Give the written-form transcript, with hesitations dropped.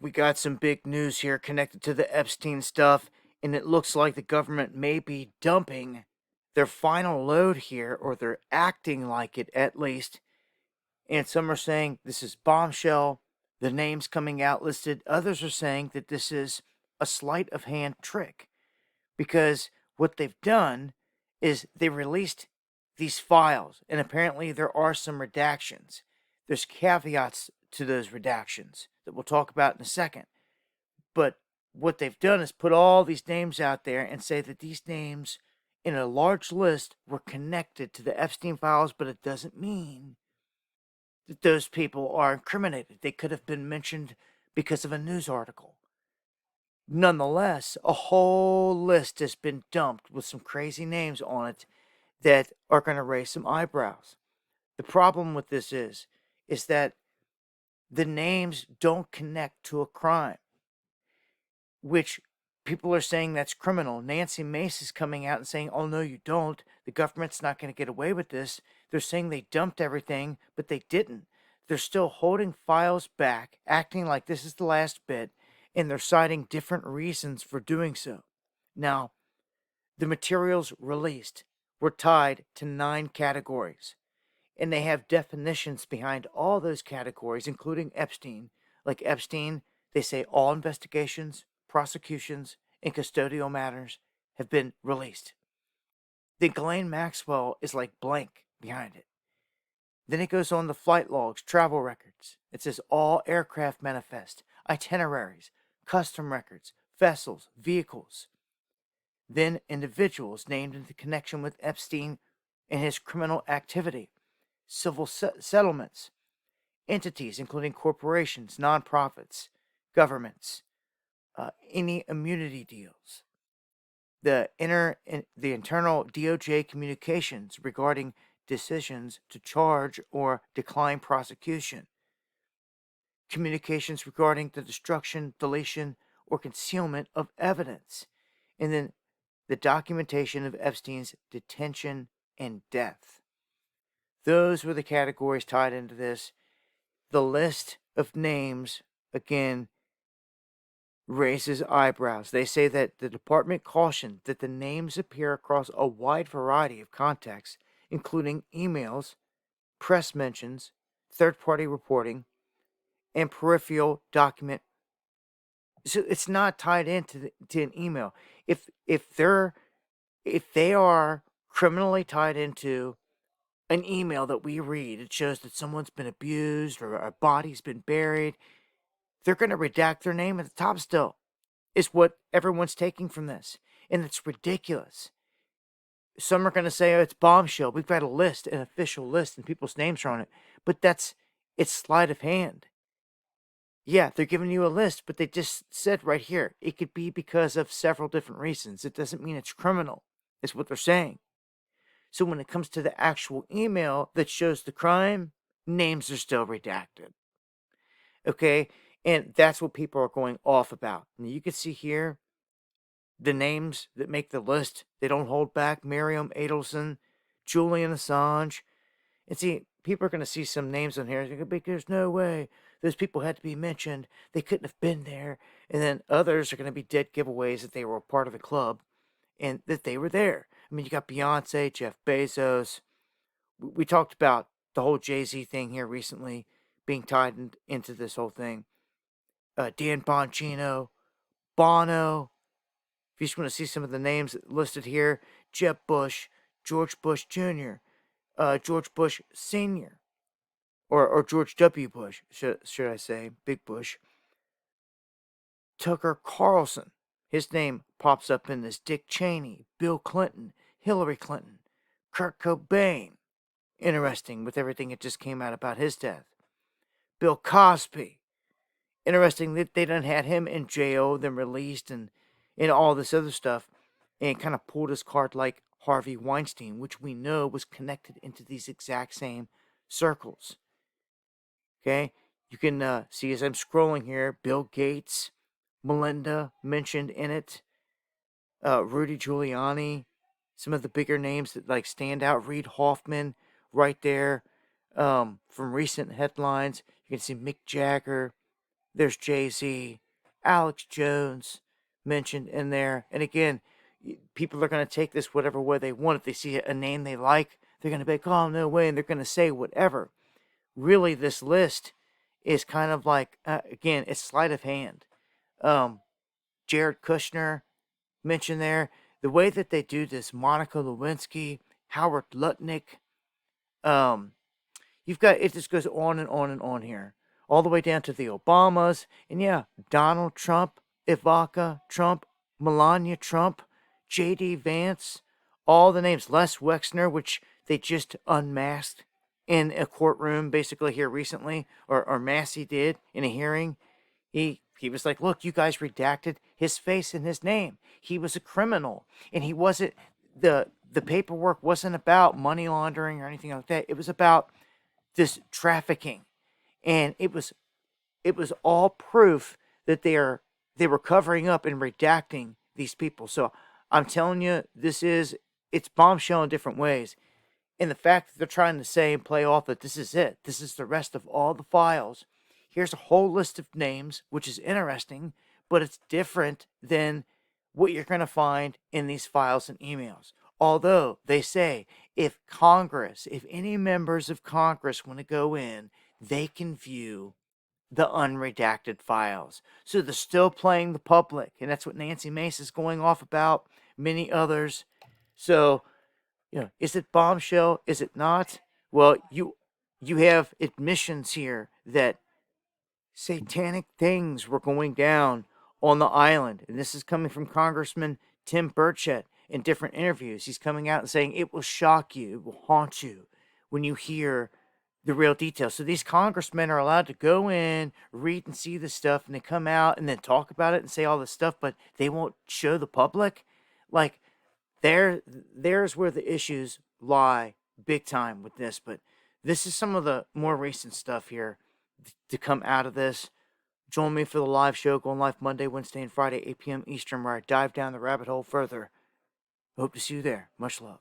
we got some big news here connected to the Epstein stuff, and it looks like the government may be dumping their final load here, or they're acting like it at least. And some are saying this is bombshell, the names coming out listed. Others are saying that this is a sleight of hand trick, because what they've done is they released these files, and apparently there are some redactions. There's caveats to those redactions that we'll talk about in a second. But what they've done is put all these names out there and say that these names in a large list were connected to the Epstein files, but it doesn't mean that those people are incriminated. They could have been mentioned because of a news article. Nonetheless, a whole list has been dumped with some crazy names on it that are going to raise some eyebrows. The problem with this is that the names don't connect to a crime, which people are saying that's criminal. Nancy Mace is coming out and saying, oh, no, you don't. The government's not going to get away with this. They're saying they dumped everything, but they didn't. They're still holding files back, acting like this is the last bit, and they're citing different reasons for doing so. Now, the materials released were tied to 9 categories, and they have definitions behind all those categories, including Epstein. Like Epstein, they say all investigations, prosecutions, and custodial matters have been released. The Ghislaine Maxwell is like blank behind it. Then it goes on the flight logs, travel records. It says all aircraft manifest, itineraries, custom records, vessels, vehicles. Then individuals named in connection with Epstein and his criminal activity, civil settlements, entities including corporations, nonprofits, governments, any immunity deals, the internal DOJ communications regarding decisions to charge or decline prosecution, communications regarding the destruction, deletion, or concealment of evidence, and then the documentation of Epstein's detention and death. Those were the categories tied into this. The list of names, again, raises eyebrows. They say that the department cautioned that the names appear across a wide variety of contexts, including emails, press mentions, third-party reporting, and peripheral document. So it's not tied into an email. If they are criminally tied into an email that we read, it shows that someone's been abused or a body's been buried, they're going to redact their name at the top still, is what everyone's taking from this. And it's ridiculous. Some are going to say, oh, it's bombshell. We've got a list, an official list, and people's names are on it. But it's sleight of hand. Yeah, they're giving you a list, but they just said right here, it could be because of several different reasons. It doesn't mean it's criminal, is what they're saying. So when it comes to the actual email that shows the crime, names are still redacted. Okay? And that's what people are going off about. And you can see here, the names that make the list, they don't hold back. Miriam Adelson, Julian Assange. And see, people are going to see some names on here. They're like, there's no way. Those people had to be mentioned. They couldn't have been there. And then others are going to be dead giveaways that they were a part of the club and that they were there. I mean, you got Beyonce, Jeff Bezos. We talked about the whole Jay-Z thing here recently being tied into this whole thing. Dan Bongino, Bono. If you just want to see some of the names listed here, Jeb Bush, George Bush Jr., George Bush Sr., or George W. Bush, should I say, Big Bush. Tucker Carlson, his name pops up in this. Dick Cheney, Bill Clinton, Hillary Clinton, Kurt Cobain. Interesting with everything that just came out about his death. Bill Cosby. Interesting that they done had him in jail, then released, and all this other stuff, and kind of pulled his card like Harvey Weinstein, which we know was connected into these exact same circles. Okay? You can see as I'm scrolling here, Bill Gates, Melinda mentioned in it, Rudy Giuliani, some of the bigger names that like stand out, Reid Hoffman right there, from recent headlines. You can see Mick Jagger, There's Jay-Z, Alex Jones mentioned in there. And again, people are going to take this whatever way they want. If they see a name they like, they're going to be like, oh, no way. And they're going to say whatever. Really, this list is kind of like, again, it's sleight of hand. Jared Kushner mentioned there. The way that they do this, Monica Lewinsky, Howard Lutnick, you've got, it just goes on and on and on here. All the way down to the Obamas. And yeah, Donald Trump, Ivanka Trump, Melania Trump, J.D. Vance, all the names. Les Wexner, which they just unmasked in a courtroom basically here recently, or Massey did in a hearing. He was like, look, you guys redacted his face and his name. He was a criminal. And he wasn't, the paperwork wasn't about money laundering or anything like that. It was about this trafficking. And it was all proof that they were covering up and redacting these people. So I'm telling you, it's bombshell in different ways. And the fact that they're trying to say and play off that this is it, this is the rest of all the files. Here's a whole list of names, which is interesting, but it's different than what you're going to find in these files and emails. Although they say if any members of Congress want to go in, they can view the unredacted files. So they're still playing the public, and that's what Nancy Mace is going off about, many others. So, is it bombshell? Is it not? Well, you have admissions here that satanic things were going down on the island. And this is coming from Congressman Tim Burchett in different interviews. He's coming out and saying it will shock you, it will haunt you when you hear the real details. So these congressmen are allowed to go in, read and see this stuff, and they come out and then talk about it and say all this stuff, but they won't show the public. Like, there's where the issues lie big time with this. But this is some of the more recent stuff here to come out of this. Join me for the live show going live Monday, Wednesday, and Friday, 8 p.m. Eastern, where I dive down the rabbit hole further. Hope to see you there. Much love.